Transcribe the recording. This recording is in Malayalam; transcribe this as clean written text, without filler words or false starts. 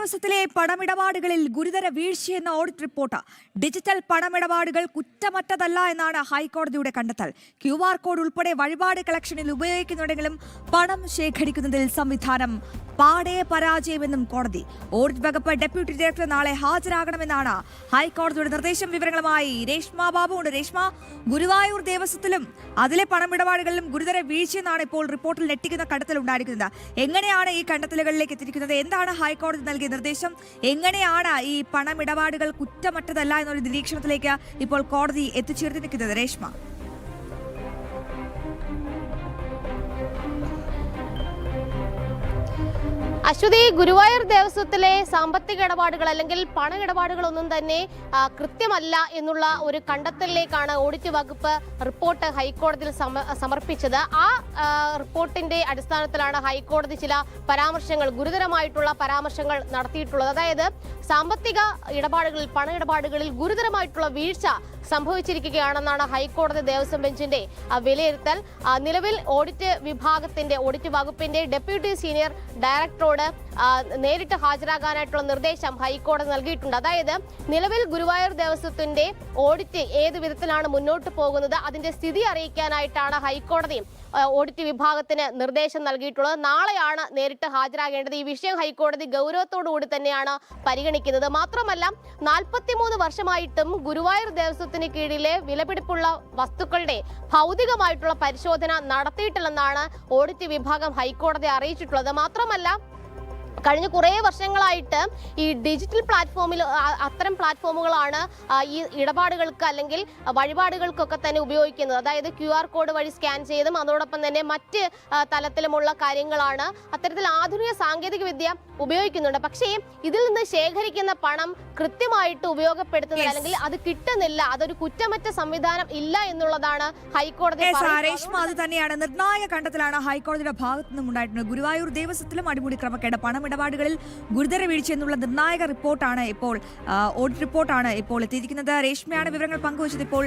ദേവസ്വത്തിലെ പണമിടപാടുകളിൽ ഗുരുതര വീഴ്ചയെന്ന ഓഡിറ്റ് റിപ്പോർട്ട്. ഡിജിറ്റൽ പണമിടപാടുകൾ കുറ്റമറ്റതല്ല എന്നാണ് ഹൈക്കോടതിയുടെ കണ്ടെത്തൽ. QR കോഡ് ഉൾപ്പെടെ വഴിപാട് കളക്ഷനിൽ ഉപയോഗിക്കുന്നുണ്ടെങ്കിലും പണം ശേഖരിക്കുന്നതിൽ സംവിധാനം പാടെ പരാജയമെന്നും കോടതി. ഓഡിറ്റ് വകുപ്പ് ഡെപ്യൂട്ടി ഡയറക്ടർ നാളെ ഹാജരാകണമെന്നാണ് ഹൈക്കോടതിയുടെ നിർദ്ദേശം. വിവരങ്ങളുമായി രേഷ്മ ബാബു ഉണ്ട്. രേഷ്മ, ഗുരുവായൂർ ദേവസ്വത്തിലും അതിലെ പണമിടപാടുകളിലും ഗുരുതര വീഴ്ചയെന്നാണ് ഇപ്പോൾ റിപ്പോർട്ടിൽ ഞെട്ടിക്കുന്ന കണ്ടെത്തൽ ഉണ്ടായിരിക്കുന്നത്. എങ്ങനെയാണ് ഈ കണ്ടെത്തലുകളിലേക്ക് എത്തിയിരിക്കുന്നത്? എന്താണ് ഹൈക്കോടതി നൽകിയ നിർദ്ദേശം? എങ്ങനെയാണ് ഈ പണമിടപാടുകൾ കുറ്റമറ്റതല്ല എന്നൊരു നിരീക്ഷണത്തിലേക്ക് ഇപ്പോൾ കോടതി എത്തിച്ചേർന്നിരിക്കുന്നത്? രേഷ്മ, അശ്വതി, ഗുരുവായൂർ ദേവസ്വത്തിലെ സാമ്പത്തിക ഇടപാടുകൾ അല്ലെങ്കിൽ പണ ഇടപാടുകളൊന്നും തന്നെ കൃത്യമല്ല എന്നുള്ള ഒരു കണ്ടെത്തലിലേക്കാണ് ഓഡിറ്റ് വകുപ്പ് റിപ്പോർട്ട് ഹൈക്കോടതിയിൽ സമർപ്പിച്ചത്. ആ റിപ്പോർട്ടിന്റെ അടിസ്ഥാനത്തിലാണ് ഹൈക്കോടതി ചില പരാമർശങ്ങൾ, ഗുരുതരമായിട്ടുള്ള പരാമർശങ്ങൾ നടത്തിയിട്ടുള്ളത്. അതായത് സാമ്പത്തിക ഇടപാടുകളിൽ, പണ ഇടപാടുകളിൽ ഗുരുതരമായിട്ടുള്ള വീഴ്ച സംഭവിച്ചിരിക്കുകയാണെന്നാണ് ഹൈക്കോടതി ദേവസ്വം ബെഞ്ചിന്റെ വിലയിരുത്തൽ. നിലവിൽ ഓഡിറ്റ് വകുപ്പിന്റെ ഡെപ്യൂട്ടി സീനിയർ ഡയറക്ടറോട് നേരിട്ട് ഹാജരാകാനായിട്ടുള്ള നിർദ്ദേശം ഹൈക്കോടതി നൽകിയിട്ടുണ്ട്. അതായത് നിലവിൽ ഗുരുവായൂർ ദേവസ്വത്തിന്റെ ഓഡിറ്റ് ഏത് വിധത്തിലാണ് മുന്നോട്ട് പോകുന്നത്, അതിന്റെ സ്ഥിതി അറിയിക്കാനായിട്ടാണ് ഹൈക്കോടതി ഓഡിറ്റ് വിഭാഗത്തിന് നിർദ്ദേശം നൽകിയിട്ടുള്ളത്. നാളെയാണ് നേരിട്ട് ഹാജരാകേണ്ടത്. ഈ വിഷയം ഹൈക്കോടതി ഗൗരവത്തോടുകൂടി തന്നെയാണ് പരിഗണിക്കുന്നത്. മാത്രമല്ല 43 വർഷമായിട്ടും ഗുരുവായൂർ ദേവസ്വത്തിന് കീഴിലെ വിലപിടിപ്പുള്ള വസ്തുക്കളുടെ ഭൗതികമായിട്ടുള്ള പരിശോധന നടത്തിയിട്ടില്ലെന്നാണ് ഓഡിറ്റ് വിഭാഗം ഹൈക്കോടതി അറിയിച്ചിട്ടുള്ളത്. മാത്രമല്ല കഴിഞ്ഞ കുറേ വർഷങ്ങളായിട്ട് ഈ ഡിജിറ്റൽ പ്ലാറ്റ്ഫോമിൽ, അത്തരം പ്ലാറ്റ്ഫോമുകളാണ് ഈ ഇടപാടുകൾക്ക് അല്ലെങ്കിൽ വഴിപാടുകൾക്കൊക്കെ തന്നെ ഉപയോഗിക്കുന്നത്. അതായത് QR കോഡ് വഴി സ്കാൻ ചെയ്തും അതോടൊപ്പം തന്നെ മറ്റ് തലത്തിലുമുള്ള കാര്യങ്ങളാണ് അത്തരത്തിൽ ആധുനിക സാങ്കേതിക വിദ്യ ഉപയോഗിക്കുന്നുണ്ട്. പക്ഷേ ഇതിൽ നിന്ന് ശേഖരിക്കുന്ന പണം കൃത്യമായിട്ട് ഉപയോഗപ്പെടുത്തുന്നില്ല, അല്ലെങ്കിൽ അത് കിട്ടുന്നില്ല, അതൊരു കുറ്റമറ്റ സംവിധാനം ഇല്ല എന്നുള്ളതാണ് ഹൈക്കോടതി. അത് തന്നെയാണ് നിർണായക കണ്ടെത്തലാണ് ഹൈക്കോടതിയുടെ ഭാഗത്തു നിന്നും ഉണ്ടായിട്ടുള്ളത്. ഗുരുവായൂർ ദേവസ്വത്തിലും അടിമുടി ക്രമക്കേട്, പണമിടപാടുകളിൽ ഗുരുതര വീഴ്ച എന്നുള്ള നിർണായക റിപ്പോർട്ടാണ് ഇപ്പോൾ, ഓഡിറ്റ് റിപ്പോർട്ടാണ് ഇപ്പോൾ എത്തിയിരിക്കുന്നത്. രേഷ്മയാണ് വിവരങ്ങൾ പങ്കുവച്ചത്. ഇപ്പോൾ